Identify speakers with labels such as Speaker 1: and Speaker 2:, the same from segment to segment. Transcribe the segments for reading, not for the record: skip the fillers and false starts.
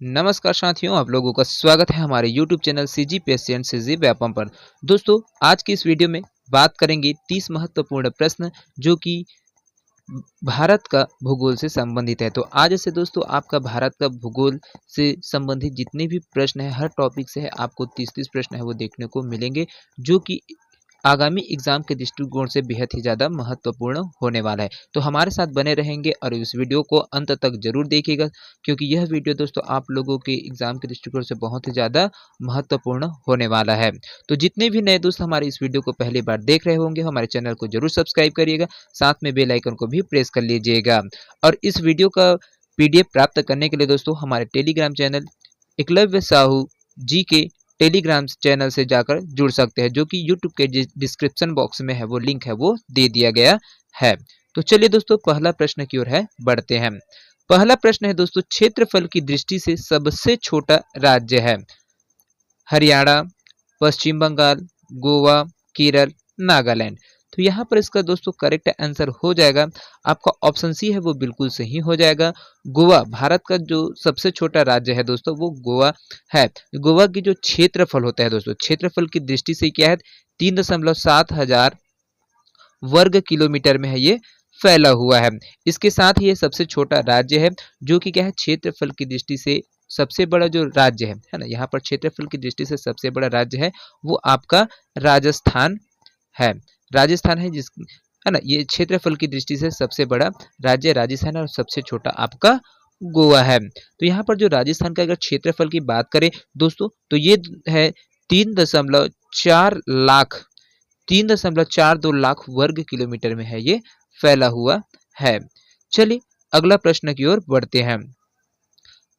Speaker 1: नमस्कार साथियों, आप लोगों का स्वागत है हमारे YouTube channel CGPSC and CG Vyapam पर। दोस्तों, आज की इस वीडियो में बात करेंगे 30 महत्वपूर्ण प्रश्न जो कि भारत का भूगोल से संबंधित है। तो आज से दोस्तों आपका भारत का भूगोल से संबंधित जितने भी प्रश्न है, हर टॉपिक से है आपको 30-30 प्रश्न है वो देखने को मिलेंगे, जो कि आगामी एग्जाम के दृष्टिकोण से बेहद ही ज़्यादा महत्वपूर्ण होने वाला है। तो हमारे साथ बने रहेंगे और इस वीडियो को अंत तक जरूर देखिएगा, क्योंकि यह वीडियो दोस्तों आप लोगों के एग्जाम के दृष्टिकोण से बहुत ही ज़्यादा महत्वपूर्ण होने वाला है। तो जितने भी नए दोस्त हमारे इस वीडियो को पहली बार देख रहे होंगे, हमारे चैनल को जरूर सब्सक्राइब करिएगा, साथ में बेल आइकन को भी प्रेस कर लीजिएगा। और इस वीडियो का PDF प्राप्त करने के लिए दोस्तों हमारे टेलीग्राम चैनल एकलव्य साहू जी के टेलीग्राम चैनल से जाकर जुड़ सकते हैं, जो कि यूट्यूब के डिस्क्रिप्शन बॉक्स में है वो लिंक है वो दे दिया गया है। तो चलिए दोस्तों पहला प्रश्न की ओर है बढ़ते हैं। पहला प्रश्न है दोस्तों, क्षेत्रफल की दृष्टि से सबसे छोटा राज्य है हरियाणा, पश्चिम बंगाल, गोवा, केरल, नागालैंड। तो यहाँ पर इसका दोस्तों करेक्ट आंसर हो जाएगा आपका ऑप्शन सी है वो बिल्कुल सही हो जाएगा। गोवा भारत का जो सबसे छोटा राज्य है दोस्तों वो गोवा है। गोवा की जो क्षेत्रफल होता है दोस्तों, क्षेत्रफल की दृष्टि से क्या है, 3.7 हजार वर्ग किलोमीटर में है ये फैला हुआ है। इसके साथ ही ये सबसे छोटा राज्य है, जो कि क्या है क्षेत्रफल की दृष्टि से सबसे बड़ा जो राज्य है ना, यहाँ पर क्षेत्रफल की दृष्टि से सबसे बड़ा राज्य है वो आपका राजस्थान है। राजस्थान है जिस है ना, ये क्षेत्रफल की दृष्टि से सबसे बड़ा राज्य राजस्थान है और सबसे छोटा आपका गोवा है। तो यहाँ पर जो राजस्थान का अगर क्षेत्रफल की बात करें दोस्तों, तो ये है 3.4 लाख 3.42 लाख वर्ग किलोमीटर में है ये फैला हुआ है। चलिए अगला प्रश्न की ओर बढ़ते हैं।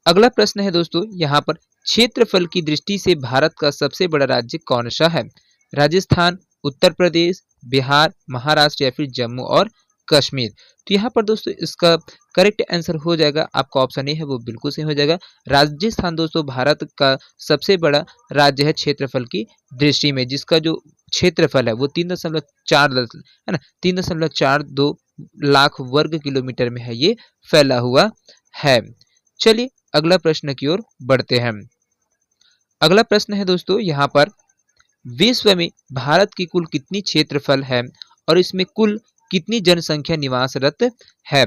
Speaker 1: अगला प्रश्न है दोस्तों यहाँ पर, क्षेत्रफल की दृष्टि से भारत का सबसे बड़ा राज्य कौन सा है? राजस्थान, उत्तर प्रदेश, बिहार, महाराष्ट्र या फिर जम्मू और कश्मीर। तो यहाँ पर दोस्तों इसका करेक्ट आंसर हो जाएगा आपका ऑप्शन ए है वो बिल्कुल सही हो जाएगा। राजस्थान दोस्तों भारत का सबसे बड़ा राज्य है क्षेत्रफल की दृष्टि में, जिसका जो क्षेत्रफल है वो 3.4 है ना, 3.42 लाख वर्ग किलोमीटर में है ये फैला हुआ है। चलिए अगला प्रश्न की ओर बढ़ते हैं। अगला प्रश्न है दोस्तों यहाँ पर, विश्व में भारत की कुल कितनी क्षेत्रफल है और इसमें कुल कितनी जनसंख्या निवासरत है?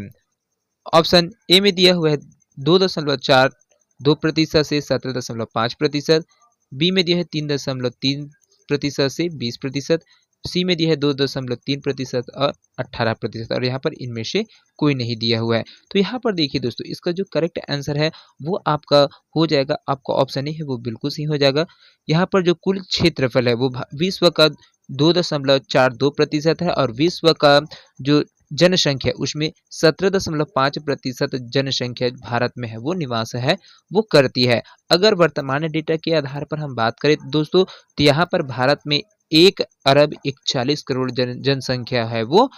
Speaker 1: ऑप्शन ए में दिया हुआ है 2.42% से 17.5%, बी में दिया है 3.3% से 20%, सी में दिया है 2.3% और 18%, और यहाँ पर इनमें से कोई नहीं दिया हुआ है। तो यहाँ पर देखिए दोस्तों इसका जो करेक्ट आंसर है वो आपका हो जाएगा, आपका ऑप्शन ए है वो बिल्कुल सही हो जाएगा। यहाँ पर जो कुल क्षेत्रफल है वो विश्व का 2.42% है और विश्व का जो जनसंख्या उसमें 17.5% जनसंख्या भारत में है वो निवास है वो करती है। अगर वर्तमान डेटा के आधार पर हम बात करें दोस्तों, तो यहाँ पर भारत में 1 अरब 41 करोड़ जनसंख्या है वो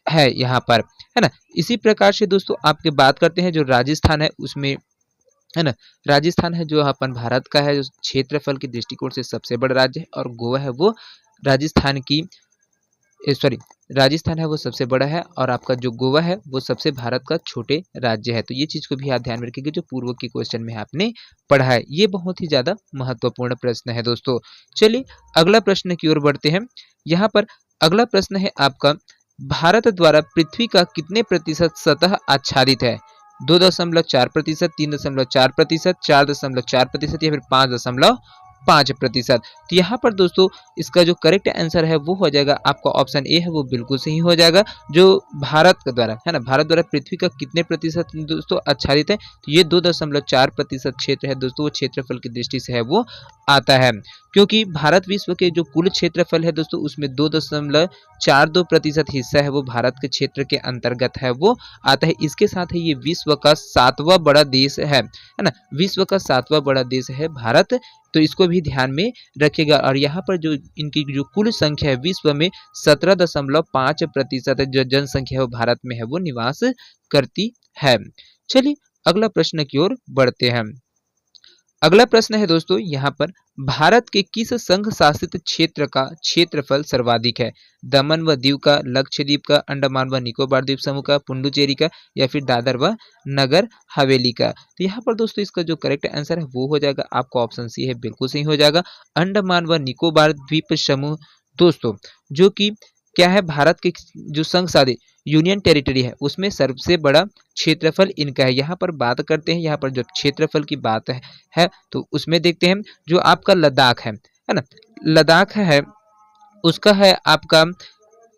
Speaker 1: है यहाँ पर, है ना। इसी प्रकार से दोस्तों आपके बात करते हैं जो राजस्थान है उसमें, है ना, राजस्थान है जो अपन भारत का है, जो क्षेत्रफल की दृष्टिकोण से सबसे बड़ा राज्य है, और गोवा है वो राजस्थान की सॉरी राजस्थान है वो सबसे बड़ा है और आपका जो गोवा है वो सबसे भारत का छोटे राज्य है। तो ये चीज को भी आप ध्यान में रखिएगा, जो पूर्व के क्वेश्चन में आपने पढ़ा है, ये बहुत ही ज्यादा महत्वपूर्ण प्रश्न है दोस्तों। चलिए अगला प्रश्न की ओर बढ़ते हैं। यहाँ पर अगला प्रश्न है आपका, भारत द्वारा पृथ्वी का कितने प्रतिशत सतह आच्छादित है? 2.4%, 3.4%, 4.4% या फिर 5.5%। तो यहाँ पर दोस्तों इसका जो करेक्ट आंसर है वो हो जाएगा आपका ऑप्शन ए है वो बिल्कुल सही हो जाएगा। जो भारत के द्वारा है ना, भारत द्वारा पृथ्वी का कितने प्रतिशत दोस्तों आच्छादित है, तो ये 2.4% क्षेत्र है दोस्तों, वो क्षेत्रफल की दृष्टि से है वो आता है। क्योंकि भारत विश्व के जो कुल क्षेत्रफल है दोस्तों उसमें 2.42% हिस्सा है वो भारत के क्षेत्र के अंतर्गत है वो आता है। इसके साथ ही ये विश्व का 7वां बड़ा देश है ना, विश्व का 7वां बड़ा देश है भारत। तो इसको भी ध्यान में रखिएगा। और यहाँ पर जो इनकी जो कुल संख्या है विश्व में 17.5% जो जनसंख्या है वो भारत में है वो निवास करती है। चलिए अगला प्रश्न की ओर बढ़ते हैं। अगला प्रश्न है दोस्तों यहाँ पर, भारत के किस संघ शासित क्षेत्र का क्षेत्रफल सर्वाधिक है? दमन व दीव का, लक्षद्वीप का, अंडमान व निकोबार द्वीप समूह का, पुडुचेरी का, या फिर दादर व नगर हवेली का? तो यहाँ पर दोस्तों इसका जो करेक्ट आंसर है वो हो जाएगा आपका ऑप्शन सी है, बिल्कुल सही हो जाएगा, अंडमान व निकोबार द्वीप समूह दोस्तों, जो कि क्या है, भारत के जो संघ शासित यूनियन टेरिटरी है उसमें सबसे बड़ा क्षेत्रफल इनका है। यहाँ पर बात करते हैं, यहाँ पर जो क्षेत्रफल की बात है तो उसमें देखते हैं जो आपका लद्दाख है ना, लद्दाख है उसका है आपका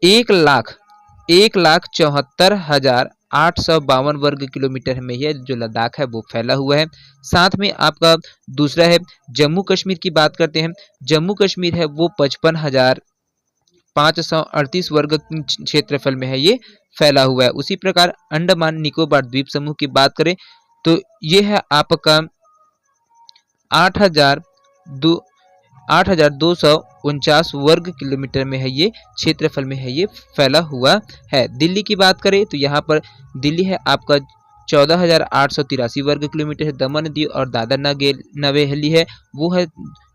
Speaker 1: 1,74,852 वर्ग किलोमीटर में यह जो लद्दाख है वो फैला हुआ है। साथ में आपका दूसरा है जम्मू कश्मीर की बात करते हैं, जम्मू कश्मीर है वो 55,538 वर्ग क्षेत्रफल में है ये फैला हुआ है। उसी प्रकार अंडमान निकोबार द्वीप समूह की बात करें तो ये है आपका 8,249 वर्ग किलोमीटर में है ये क्षेत्रफल में है ये फैला हुआ है। दिल्ली की बात करें तो यहाँ पर दिल्ली है आपका 14,883 वर्ग किलोमीटर है। दमन दीव और दादर नगर हवेली है वो है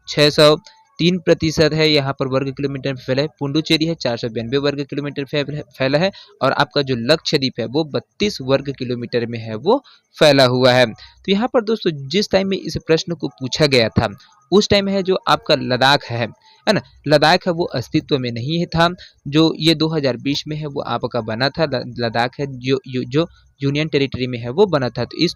Speaker 1: 603% है यहाँ पर वर्ग किलोमीटर में फैला है। पुडुचेरी है 492 वर्ग किलोमीटर फैला है और आपका जो लक्षद्वीप है वो 32 वर्ग किलोमीटर में है वो फैला हुआ है। तो यहाँ पर दोस्तों जिस टाइम में इस प्रश्न को पूछा गया था उस टाइम है जो आपका लद्दाख है ना, लद्दाख है वो अस्तित्व में नहीं था, जो ये 2020 में है वो आपका बना था। लद्दाख है जो यूनियन टेरिटरी में है वो बना था। तो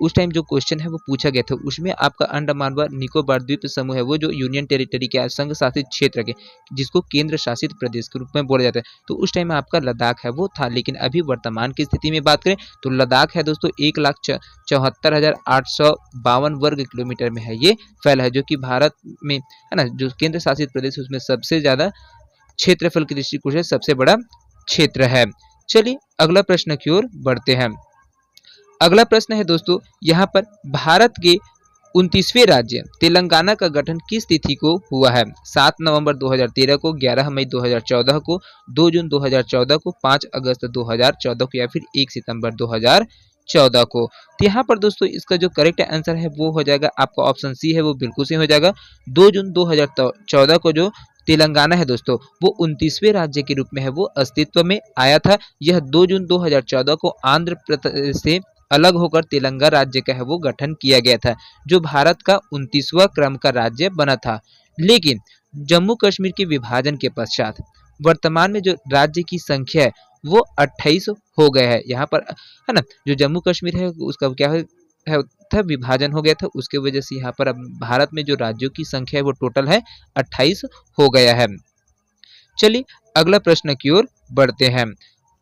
Speaker 1: उस टाइम जो क्वेश्चन है वो पूछा गया था उसमें आपका अंडमान व निकोबार द्वीप समूह है वो जो यूनियन टेरिटरी के संघ शासित क्षेत्र के जिसको केंद्र शासित प्रदेश के रूप में बोला जाता है, तो उस टाइम में आपका लद्दाख है वो था। लेकिन अभी वर्तमान की स्थिति में बात करें तो लद्दाख है दोस्तों 1,74,852 वर्ग किलोमीटर में है ये फैला है, जो कि भारत में है ना जो केंद्र शासित प्रदेश उसमें सबसे ज्यादा क्षेत्रफल की दृष्टिकोण से सबसे बड़ा क्षेत्र है। चलिए अगला प्रश्न की ओर बढ़ते हैं। अगला प्रश्न है दोस्तों यहाँ पर, भारत के 29वें राज्य तेलंगाना का गठन किस तिथि को हुआ है? 7 नवंबर 2013 को, 11 मई 2014 को, 2 जून 2014 को, 5 अगस्त 2014 को, या फिर 1 सितंबर 2014 को? तो यहाँ पर दोस्तों इसका जो करेक्ट आंसर है वो हो जाएगा आपका ऑप्शन सी है, वो बिल्कुल सही हो जाएगा। 2 जून 2014 को जो तेलंगाना है दोस्तों वो 29वें राज्य के रूप में है वो अस्तित्व में आया था। यह 2 जून 2014 को आंध्र प्रदेश से अलग होकर तेलंगाना राज्य का है वो गठन किया गया था, जो भारत का 29वां क्रम का राज्य बना था। लेकिन जम्मू कश्मीर के विभाजन के पश्चात वर्तमान में जो राज्य की संख्या है वो 28 हो गया है। यहाँ पर है ना जो जम्मू कश्मीर है उसका क्या है था, विभाजन हो गया था, उसके वजह से यहाँ पर अब भारत में जो राज्यों की संख्या है वो टोटल है 28 हो गया है। चलिए अगला प्रश्न की ओर बढ़ते हैं।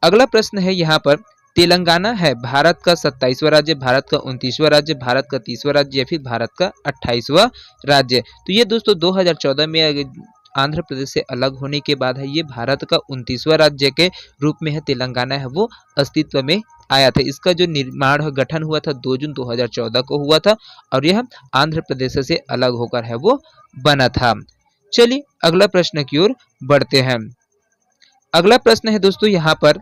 Speaker 1: अगला प्रश्न है यहाँ पर, तेलंगाना है भारत का 27वां राज्य, भारत का 29वां राज्य, भारत का 30वां राज्य, या फिर भारत का 28वां राज्य? तो ये दोस्तों 2014 में आंध्र प्रदेश से अलग होने के बाद है ये भारत का 29वां राज्य के रूप में है तेलंगाना है वो अस्तित्व में आया था। इसका जो निर्माण गठन हुआ था 2 जून 2014 को हुआ था और यह आंध्र प्रदेश से अलग होकर है वो बना था। चलिए अगला प्रश्न की ओर बढ़ते हैं। अगला प्रश्न है दोस्तों यहाँ पर,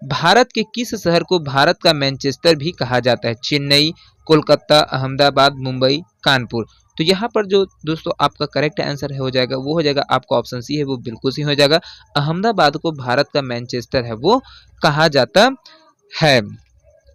Speaker 1: भारत के किस शहर को भारत का मैनचेस्टर भी कहा जाता है? चेन्नई, कोलकाता, अहमदाबाद, मुंबई, कानपुर? तो यहाँ पर जो दोस्तों आपका करेक्ट आंसर है हो जाएगा वो हो जाएगा आपका ऑप्शन सी है, वो बिल्कुल सही हो जाएगा। अहमदाबाद को भारत का मैनचेस्टर है वो कहा जाता है।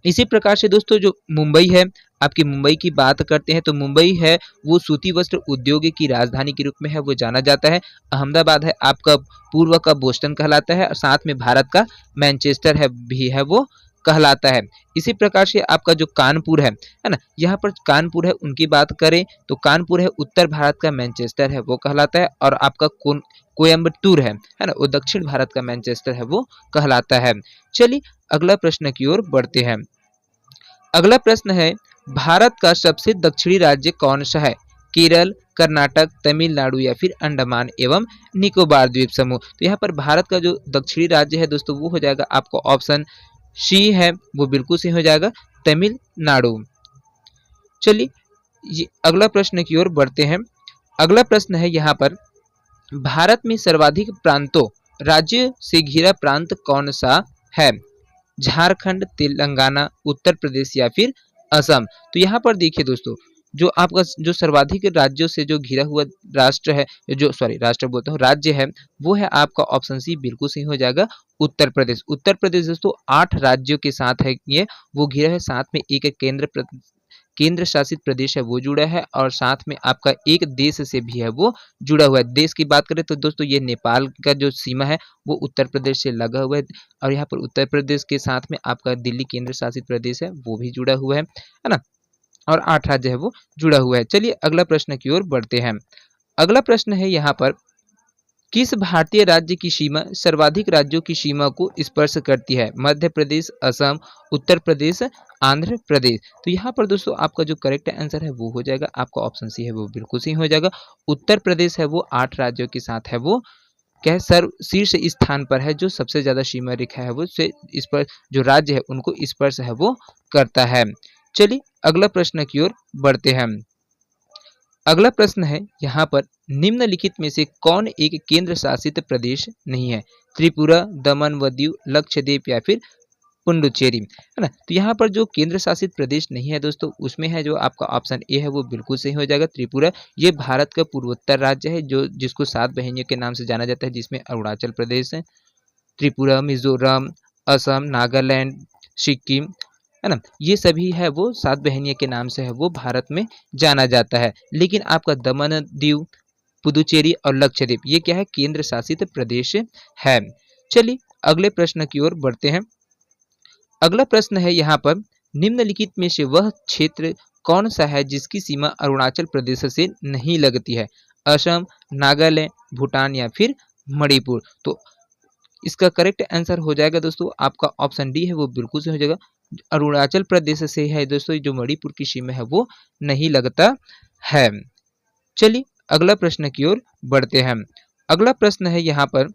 Speaker 1: इसी प्रकार से दोस्तों जो मुंबई है, आपकी मुंबई की बात करते हैं तो मुंबई है वो सूती वस्त्र उद्योग की राजधानी के रूप में है वो जाना जाता है। अहमदाबाद है आपका पूर्व का बोस्टन कहलाता है और साथ में भारत का मैनचेस्टर है भी है वो कहलाता है। इसी प्रकार से आपका जो कानपुर है ना, यहाँ पर कानपुर है उनकी बात करें तो कानपुर है उत्तर भारत का मैनचेस्टर है वो कहलाता है और आपका कोयम्बटूर है ना वो दक्षिण भारत का मैनचेस्टर है वो कहलाता है। चलिए अगला प्रश्न की ओर बढ़ते हैं। अगला प्रश्न है, भारत का सबसे दक्षिणी राज्य कौन सा है? केरल, कर्नाटक, तमिलनाडु, या फिर अंडमान एवं निकोबार द्वीप समूह? तो यहाँ पर भारत का जो दक्षिणी राज्य है दोस्तों वो हो जाएगा आपको ऑप्शन सी है, वो बिल्कुल सही हो जाएगा, तमिलनाडु। चलिए अगला प्रश्न की ओर बढ़ते हैं। अगला प्रश्न है यहाँ पर, भारत में सर्वाधिक प्रांतों राज्य से घिरा प्रांत कौन सा है? झारखंड, तेलंगाना, उत्तर प्रदेश, या फिर असम? तो यहाँ पर देखिए दोस्तों जो आपका जो सर्वाधिक राज्यों से जो घिरा हुआ राष्ट्र है, जो सॉरी राष्ट्र बोलता हूँ, राज्य है, वो है आपका ऑप्शन सी, बिल्कुल सही हो जाएगा उत्तर प्रदेश। उत्तर प्रदेश दोस्तों 8 राज्यों के साथ है ये, वो घिरा है, साथ में एक केंद्र शासित प्रदेश है वो जुड़ा है, और साथ में आपका एक देश से भी है वो जुड़ा हुआ है। देश की बात करें तो दोस्तों ये नेपाल का जो सीमा है वो उत्तर प्रदेश से लगा हुआ है, और यहाँ पर उत्तर प्रदेश के साथ में आपका दिल्ली केंद्र शासित प्रदेश है वो भी जुड़ा हुआ है ना, और 8 राज्य है वो जुड़ा हुआ है। चलिए अगला प्रश्न की ओर बढ़ते हैं। अगला प्रश्न है यहाँ पर, किस भारतीय राज्य की सीमा सर्वाधिक राज्यों की सीमा को स्पर्श करती है? मध्य प्रदेश, असम, उत्तर प्रदेश, आंध्र प्रदेश। तो यहाँ पर दोस्तों आपका जो करेक्ट आंसर है वो हो जाएगा आपका ऑप्शन सी है वो बिल्कुल सही हो जाएगा। उत्तर प्रदेश है वो 8 राज्यों के साथ है वो क्या है, सर्व शीर्ष स्थान पर है, जो सबसे ज्यादा सीमा रेखा है वो से इस पर जो राज्य है उनको स्पर्श है वो करता है। चलिए अगला प्रश्न की ओर बढ़ते हैं। अगला प्रश्न है यहाँ पर, निम्नलिखित में से कौन एक केंद्र शासित प्रदेश नहीं है? त्रिपुरा, दमन व दीव, लक्षद्वीप या फिर पुडुचेरी, है ना। तो यहाँ पर जो केंद्र शासित प्रदेश नहीं है दोस्तों, उसमें है जो आपका ऑप्शन ए है वो बिल्कुल सही हो जाएगा, त्रिपुरा। ये भारत का पूर्वोत्तर राज्य है, जो जिसको 7 बहनियों के नाम से जाना जाता है, जिसमें अरुणाचल प्रदेश, त्रिपुरा, मिजोरम, असम, नागालैंड, सिक्किम, है ना, ये सभी है वो 7 बहनियों के नाम से है वो भारत में जाना जाता है। लेकिन आपका दमन दीव, पुदुचेरी और लक्षद्वीप ये क्या है, केंद्र शासित प्रदेश है। चलिए अगले प्रश्न की ओर बढ़ते हैं। अगला प्रश्न है यहाँ पर, निम्नलिखित में से वह क्षेत्र कौन सा है जिसकी सीमा अरुणाचल प्रदेश से नहीं लगती है? असम, नागालैंड, भूटान या फिर मणिपुर। तो इसका करेक्ट आंसर हो जाएगा दोस्तों आपका ऑप्शन डी है वो बिल्कुल सही हो जाएगा। अरुणाचल प्रदेश से है दोस्तों जो मणिपुर की सीमा है वो नहीं लगता है। चलिए अगला प्रश्न की ओर बढ़ते हैं। अगला प्रश्न है यहाँ पर,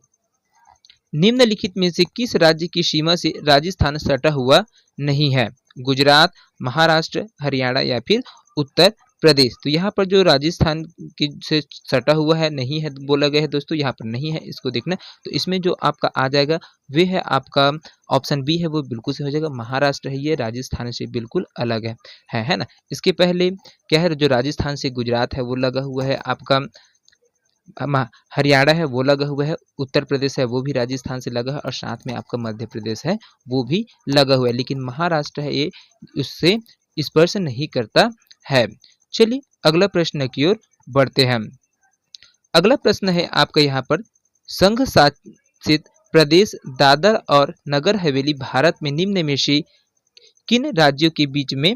Speaker 1: निम्नलिखित में से किस राज्य की सीमा से राजस्थान सटा हुआ नहीं है? गुजरात, महाराष्ट्र, हरियाणा या फिर उत्तर प्रदेश। तो यहाँ पर जो राजस्थान की से सटा हुआ है नहीं है बोला गया है दोस्तों, यहाँ पर नहीं है, इसको देखना। तो इसमें जो आपका आ जाएगा वे है आपका ऑप्शन बी है वो बिल्कुल से हो जाएगा, महाराष्ट्र है, ये राजस्थान से बिल्कुल अलग है ना। इसके पहले क्या है, जो राजस्थान से गुजरात है वो लगा हुआ है, आपका हरियाणा है वो लगा हुआ है, उत्तर प्रदेश है वो भी राजस्थान से लगा है, और साथ में आपका मध्य प्रदेश है वो भी लगा हुआ है, लेकिन महाराष्ट्र है ये उससे स्पर्श नहीं करता है। चलिए अगला प्रश्न की ओर बढ़ते हैं। अगला प्रश्न है आपका यहाँ पर, संघ शासित प्रदेश दादर और नगर हवेली भारत में निम्न में से किन राज्यों के बीच में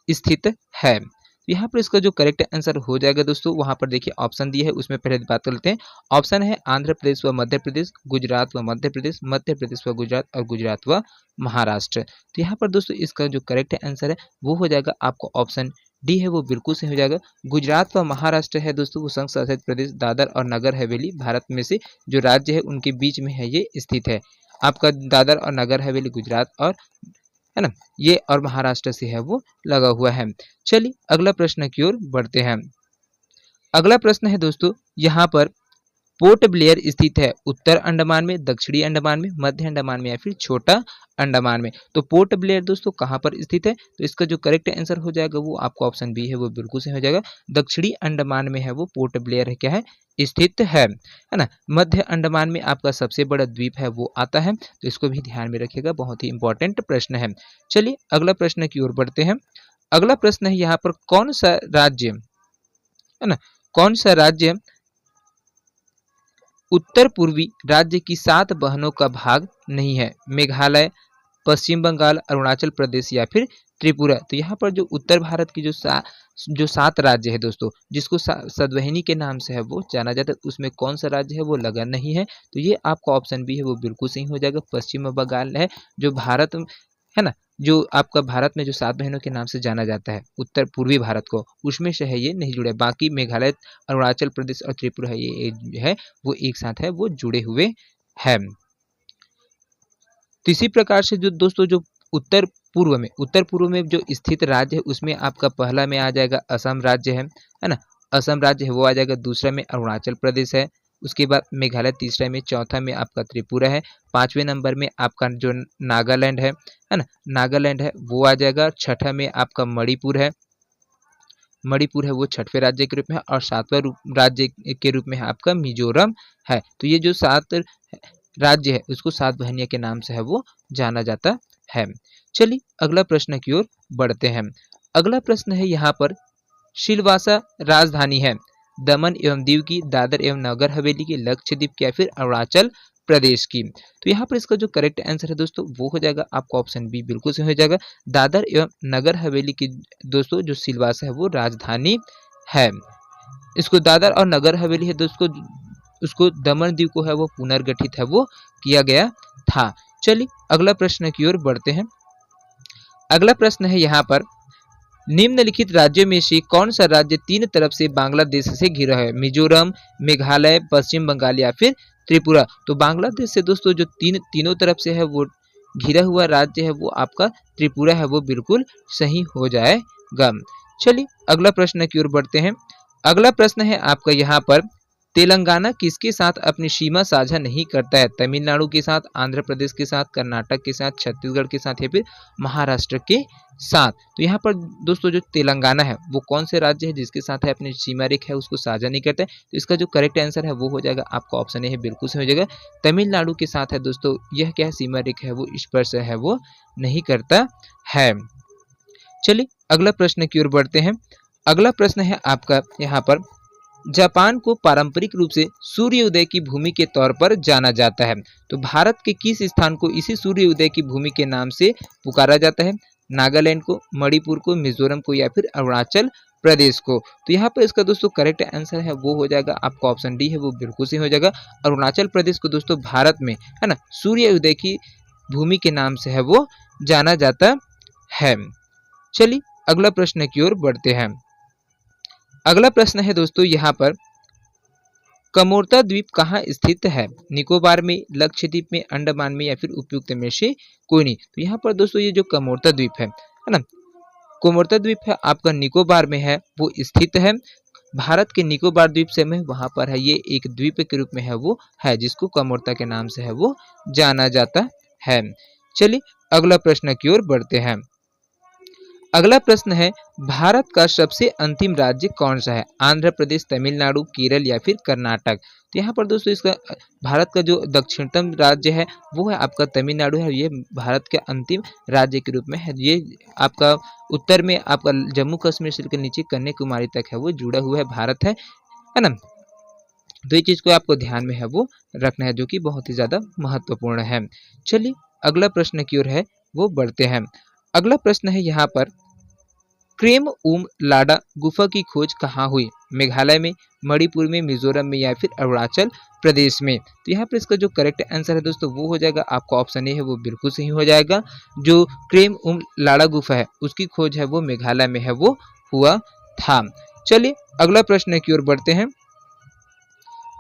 Speaker 1: स्थित है? यहाँ पर इसका जो करेक्ट आंसर हो जाएगा दोस्तों, वहां पर देखिए ऑप्शन दिए है, उसमें पहले बात कर लेते हैं। ऑप्शन है आंध्र प्रदेश व मध्य प्रदेश, गुजरात व मध्य प्रदेश, मध्य प्रदेश व गुजरात, और गुजरात व महाराष्ट्र। तो यहाँ पर दोस्तों इसका जो करेक्ट आंसर है वो हो जाएगा आपको ऑप्शन डी है वो बिल्कुल सही हो जाएगा। गुजरात व महाराष्ट्र है दोस्तों वो संघ शासित प्रदेश दादर और नगर हवेली भारत में से जो राज्य है उनके बीच में है ये स्थित है। आपका दादर और नगर हवेली गुजरात और है ना, ये और महाराष्ट्र से है वो लगा हुआ है। चलिए अगला प्रश्न की ओर बढ़ते हैं। अगला प्रश्न है दोस्तों यहाँ पर, पोर्ट ब्लेयर स्थित है उत्तर अंडमान में, दक्षिणी अंडमान में, मध्य अंडमान में या फिर छोटा अंडमान में? तो पोर्ट ब्लेयर दोस्तों कहाँ पर स्थित है? तो इसका जो करेक्ट आंसर हो जाएगा वो आपको ऑप्शन बी है वो बिल्कुल सही हो जाएगा, दक्षिणी अंडमान में है वो पोर्ट ब्लेयर है क्या है स्थित है ना। मध्य अंडमान में आपका सबसे बड़ा द्वीप है वो आता है, तो इसको भी ध्यान में रखिएगा, बहुत ही इंपॉर्टेंट प्रश्न है। चलिए अगला प्रश्न की ओर बढ़ते हैं। अगला प्रश्न है यहाँ पर, कौन सा राज्य है ना, कौन सा राज्य उत्तर पूर्वी राज्य की 7 बहनों का भाग नहीं है? मेघालय, पश्चिम बंगाल, अरुणाचल प्रदेश या फिर त्रिपुरा। तो यहाँ पर जो उत्तर भारत की जो 7 राज्य है दोस्तों, जिसको सदवहिनी के नाम से है वो जाना जाता है, उसमें कौन सा राज्य है वो लगा नहीं है। तो ये आपका ऑप्शन बी है वो बिल्कुल सही हो जाएगा, पश्चिम बंगाल है, जो भारत है ना, जो आपका भारत में जो 7 बहनों के नाम से जाना जाता है उत्तर पूर्वी भारत को, उसमें से है ये नहीं जुड़े। बाकी मेघालय, अरुणाचल प्रदेश और त्रिपुरा है ये है वो एक साथ है वो जुड़े हुए हैं। तो इसी प्रकार से जो दोस्तों जो उत्तर पूर्व में जो स्थित राज्य है उसमें आपका पहला में आ जाएगा असम राज्य है ना, असम राज्य है वो आ जाएगा। दूसरा में अरुणाचल प्रदेश है, उसके बाद मेघालय तीसरा में, चौथा में आपका त्रिपुरा है, 5वें नंबर में आपका जो नागालैंड है ना, नागालैंड है वो आ जाएगा। छठा में आपका मणिपुर है, मणिपुर है वो 6वें राज्य के रूप में है और 7वां राज्य के रूप में है आपका मिजोरम है। तो ये जो 7 राज्य है उसको 7 बहनिया के नाम से है वो जाना जाता है। चलिए अगला प्रश्न की ओर बढ़ते हैं। अगला प्रश्न है यहाँ पर सिलवासा राजधानी है दमन एवं दीव की, दादर एवं नगर हवेली की, लक्षद्वीप की या फिर अरुणाचल प्रदेश की। तो यहाँ पर इसका जो करेक्ट आंसर है दोस्तों वो हो जाएगा आपका ऑप्शन बी बिल्कुल सही हो जाएगा। दादर एवं नगर हवेली की दोस्तों जो सिलवासा है वो राजधानी है। इसको दादर और नगर हवेली है दोस्तों उसको दमन दीव को है वो पुनर्गठित है वो किया गया था। चलिए अगला प्रश्न की ओर बढ़ते हैं। अगला प्रश्न है यहाँ पर निम्नलिखित राज्यों में से कौन सा राज्य 3 तरफ से बांग्लादेश से घिरा है? मिजोरम, मेघालय, पश्चिम बंगाल या फिर त्रिपुरा। तो बांग्लादेश से दोस्तों जो तीनों तरफ से है वो घिरा हुआ राज्य है वो आपका त्रिपुरा है वो बिल्कुल सही हो जाएगा। चलिए अगला प्रश्न की ओर बढ़ते हैं। अगला प्रश्न है आपका यहाँ पर तेलंगाना किसके साथ अपनी सीमा साझा नहीं करता है? तमिलनाडु के साथ, आंध्र प्रदेश के साथ, कर्नाटक के साथ, छत्तीसगढ़ के साथ या फिर महाराष्ट्र के साथ। तो यहाँ पर दोस्तों जो तेलंगाना है वो कौन से राज्य है जिसके साथ है अपनी सीमा रेखा है उसको साझा नहीं करता है? तो इसका जो करेक्ट आंसर है वो हो जाएगा आपका ऑप्शन ए है बिल्कुल सही हो जाएगा। तमिलनाडु के साथ है दोस्तों यह क्या है सीमा रेखा है वो स्पर्श है वो नहीं करता है। चलिए अगला प्रश्न की ओर बढ़ते हैं। अगला प्रश्न है आपका यहाँ पर जापान को पारंपरिक रूप से सूर्योदय की भूमि के तौर पर जाना जाता है। तो भारत के किस स्थान को इसी सूर्योदय की भूमि के नाम से पुकारा जाता है? नागालैंड को, मणिपुर को, मिजोरम को या फिर अरुणाचल प्रदेश को। तो यहाँ पर इसका दोस्तों करेक्ट आंसर है वो हो जाएगा आपका ऑप्शन डी है वो बिल्कुल सही हो जाएगा। अरुणाचल प्रदेश को दोस्तों भारत में है ना सूर्योदय की भूमि के नाम से है वो जाना जाता है। चलिए अगला प्रश्न की ओर बढ़ते हैं। अगला प्रश्न है दोस्तों यहाँ पर कमोरता द्वीप कहाँ स्थित है? निकोबार में, लक्षद्वीप में, अंडमान में या फिर उपयुक्त में से कोई नहीं। तो यहाँ पर दोस्तों ये जो कमोरता द्वीप है ना कमोरता द्वीप है आपका निकोबार में है वो स्थित है। भारत के निकोबार द्वीप से में वहां पर है ये एक द्वीप के रूप में है वो है जिसको कमोरता के नाम से है वो जाना जाता है। चलिए अगला प्रश्न की ओर बढ़ते हैं। अगला प्रश्न है भारत का सबसे अंतिम राज्य कौन सा है? आंध्र प्रदेश, तमिलनाडु, केरल या फिर कर्नाटक। तो यहाँ पर दोस्तों इसका भारत का जो दक्षिणतम राज्य है वो है आपका तमिलनाडु है। ये भारत के अंतिम राज्य के रूप में है। ये आपका उत्तर में आपका जम्मू कश्मीर से लेकर नीचे कन्याकुमारी तक है वो जुड़ा हुआ है भारत है ना। तो ये चीज को आपको ध्यान में है वो रखना है जो कि बहुत ही ज्यादा महत्वपूर्ण है। चलिए अगला प्रश्न की ओर है वो बढ़ते हैं। अगला प्रश्न है यहाँ पर क्रेम उम लाडा गुफा की खोज कहाँ हुई? मेघालय में, मणिपुर में, मिजोरम में या फिर अरुणाचल प्रदेश में। तो यहाँ पर इसका जो करेक्ट आंसर है दोस्तों वो हो जाएगा आपका ऑप्शन ए है वो बिल्कुल सही हो जाएगा। जो क्रेम उम लाडा गुफा है उसकी खोज है वो मेघालय में है वो हुआ था। चलिए अगला प्रश्न की ओर बढ़ते हैं।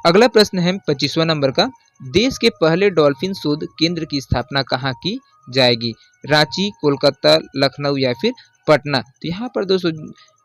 Speaker 1: अगला प्रश्न है 25वां नंबर का देश के पहले डॉल्फिन शोध केंद्र की स्थापना कहाँ की जाएगी? रांची, कोलकाता, लखनऊ या फिर पटना। तो यहाँ पर दोस्तों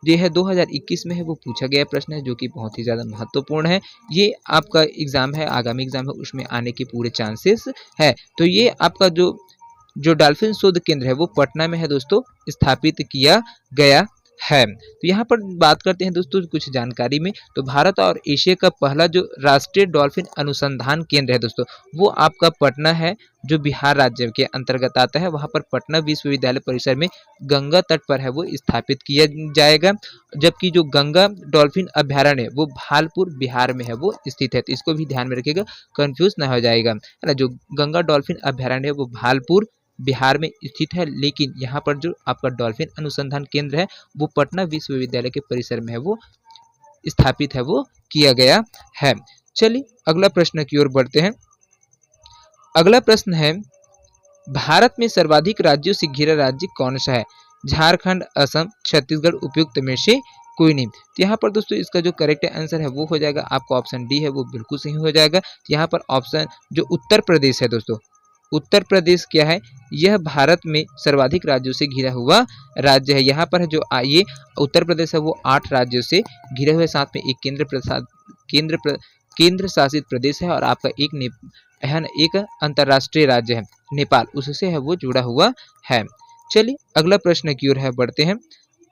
Speaker 1: ये है 2021 में है वो पूछा गया प्रश्न है जो कि बहुत ही ज़्यादा महत्वपूर्ण है। ये आपका एग्जाम है आगामी एग्जाम है उसमें आने के पूरे चांसेस है। तो ये आपका जो डॉल्फिन शोध केंद्र है वो पटना में है दोस्तों स्थापित किया गया है। तो यहाँ पर बात करते हैं दोस्तों कुछ जानकारी में। तो भारत और एशिया का पहला जो राष्ट्रीय डॉल्फिन अनुसंधान केंद्र है दोस्तों वो आपका पटना है जो बिहार राज्य के अंतर्गत आता है। वहाँ पर पटना विश्वविद्यालय परिसर में गंगा तट पर है वो स्थापित किया जाएगा। जबकि जो गंगा डॉल्फिन अभ्यारण्य है वो भालपुर बिहार में है वो स्थित है। तो इसको भी ध्यान में रखिएगा कंफ्यूज ना हो जाएगा है ना। जो गंगा डॉल्फिन अभ्यारण्य है वो भालपुर बिहार में स्थित है लेकिन यहाँ पर जो आपका डॉल्फिन अनुसंधान केंद्र है वो पटना विश्वविद्यालय के परिसर में है वो स्थापित है वो किया गया है। चलिए अगला प्रश्न की ओर बढ़ते हैं। अगला प्रश्न है भारत में सर्वाधिक राज्यों से घिरा राज्य कौन सा है? झारखंड, असम, छत्तीसगढ़, उपयुक्त में से कोई नहीं। तो यहाँ पर दोस्तों इसका जो करेक्ट आंसर है वो हो जाएगा आपका ऑप्शन डी है वो बिल्कुल सही हो जाएगा। यहाँ पर ऑप्शन जो उत्तर प्रदेश है दोस्तों उत्तर प्रदेश क्या है यह भारत में सर्वाधिक राज्यों से घिरा हुआ राज्य है। यहाँ पर जो ये उत्तर प्रदेश है वो 8 राज्यों से घिरे हुए साथ में एक केंद्र शासित प्रदेश है और आपका एक अंतर्राष्ट्रीय राज्य है नेपाल उससे है वो जुड़ा हुआ है। चलिए अगला प्रश्न की ओर है बढ़ते हैं।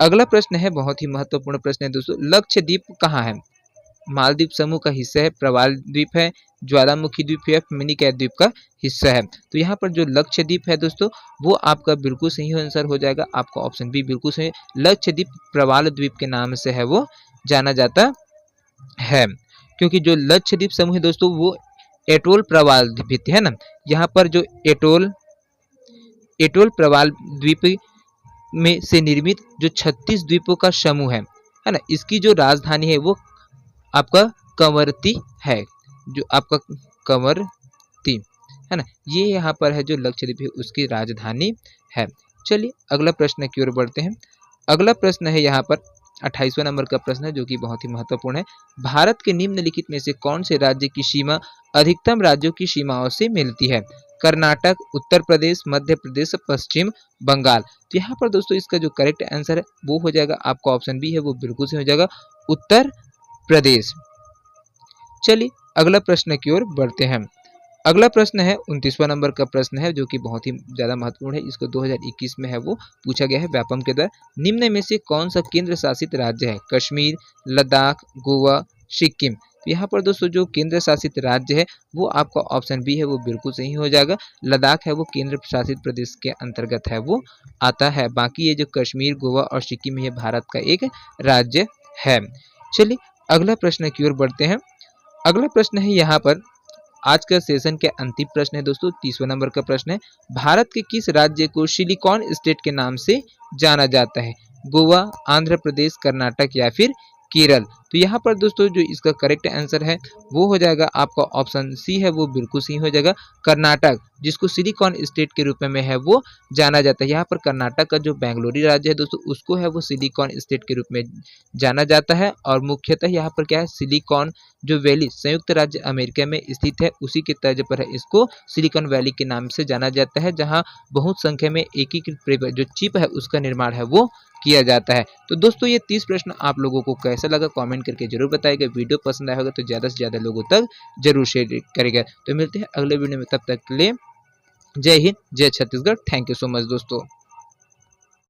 Speaker 1: अगला प्रश्न है, बहुत ही महत्वपूर्ण प्रश्न है दोस्तों, लक्षद्वीप कहाँ है? मालदीव समूह का हिस्सा है, प्रवाल द्वीप है, ज्वालामुखी द्वीप है, मिनी कैट द्वीप का हिस्सा है। तो यहाँ पर जो लक्षद्वीप है दोस्तों, वो आपका बिल्कुल सही आंसर हो जाएगा। आपका ऑप्शन बी बिल्कुल सही। लक्षद्वीप प्रवाल द्वीप के नाम से है वो जाना जाता है, क्योंकि जो लक्षद्वीप समूह है दोस्तों, वो एटोल प्रवाल द्वीप है ना। यहाँ पर जो एटोल प्रवाल द्वीप में से निर्मित जो 36 द्वीपों का समूह है ना, इसकी जो राजधानी है वो आपका कंवरती है, जो आपका कंवरती है ना, ये यहाँ पर है जो लक्षद्वीप है उसकी राजधानी है। चलिए अगला प्रश्न की ओर बढ़ते हैं। अगला प्रश्न है यहाँ पर 28वां नंबर का प्रश्न है, जो कि बहुत ही महत्वपूर्ण है। भारत के निम्नलिखित में से कौन से राज्य की सीमा अधिकतम राज्यों की सीमाओं से मिलती है? कर्नाटक, उत्तर प्रदेश, मध्य प्रदेश, पश्चिम बंगाल। तो यहाँ पर दोस्तों इसका जो करेक्ट आंसर है वो हो जाएगा, आपका ऑप्शन बी है वो बिल्कुल सही हो जाएगा, उत्तर प्रदेश। चलिए अगला प्रश्न की ओर बढ़ते हैं। अगला प्रश्न है 29वां नंबर का प्रश्न है, जो कि बहुत ही ज़्यादा महत्वपूर्ण है। इसको 2021 में है वो पूछा गया है व्यापम के द्वारा। निम्न में से कौन सा केंद्र शासित राज्य है? कश्मीर, लद्दाख, गोवा, सिक्किम। तो यहाँ पर दोस्तों जो केंद्र शासित राज्य है वो आपका ऑप्शन बी है वो बिल्कुल सही हो जाएगा। लद्दाख है वो केंद्र शासित प्रदेश के अंतर्गत है वो आता है। बाकी ये जो कश्मीर, गोवा और सिक्किम ये भारत का एक राज्य है। चलिए अगला प्रश्न की ओर बढ़ते हैं। अगला प्रश्न है यहाँ पर आज का सेशन के अंतिम प्रश्न है दोस्तों, 30वां नंबर का प्रश्न है। भारत के किस राज्य को सिलिकॉन स्टेट के नाम से जाना जाता है? गोवा, आंध्र प्रदेश, कर्नाटक या फिर केरल। तो यहाँ पर दोस्तों जो इसका करेक्ट आंसर है वो हो जाएगा आपका ऑप्शन सी है वो बिल्कुल सही हो जाएगा, कर्नाटक, जिसको सिलिकॉन स्टेट के रूप में है वो जाना जाता है। यहाँ पर कर्नाटक का जो बेंगलुरु राज्य है दोस्तों, उसको है वो सिलिकॉन स्टेट के रूप में जाना जाता है। और मुख्यतः यहाँ पर क्या है, सिलिकॉन जो वैली संयुक्त राज्य अमेरिका में स्थित है उसी के तर्ज पर है इसको सिलिकॉन वैली के नाम से जाना जाता है, जहाँ बहुत संख्या में एकीकृत जो चिप है उसका निर्माण है वो किया जाता है। तो दोस्तों ये 30 प्रश्न आप लोगों को कैसा लगा कमेंट करके जरूर बताइएगा। वीडियो पसंद आया होगा तो ज़्यादा से ज़्यादा लोगों तक जरूर शेयर करेगा। तो मिलते हैं अगले वीडियो में, तब तक के लिए जय हिंद, जय Chhattisgarh. Thank you so much दोस्तों।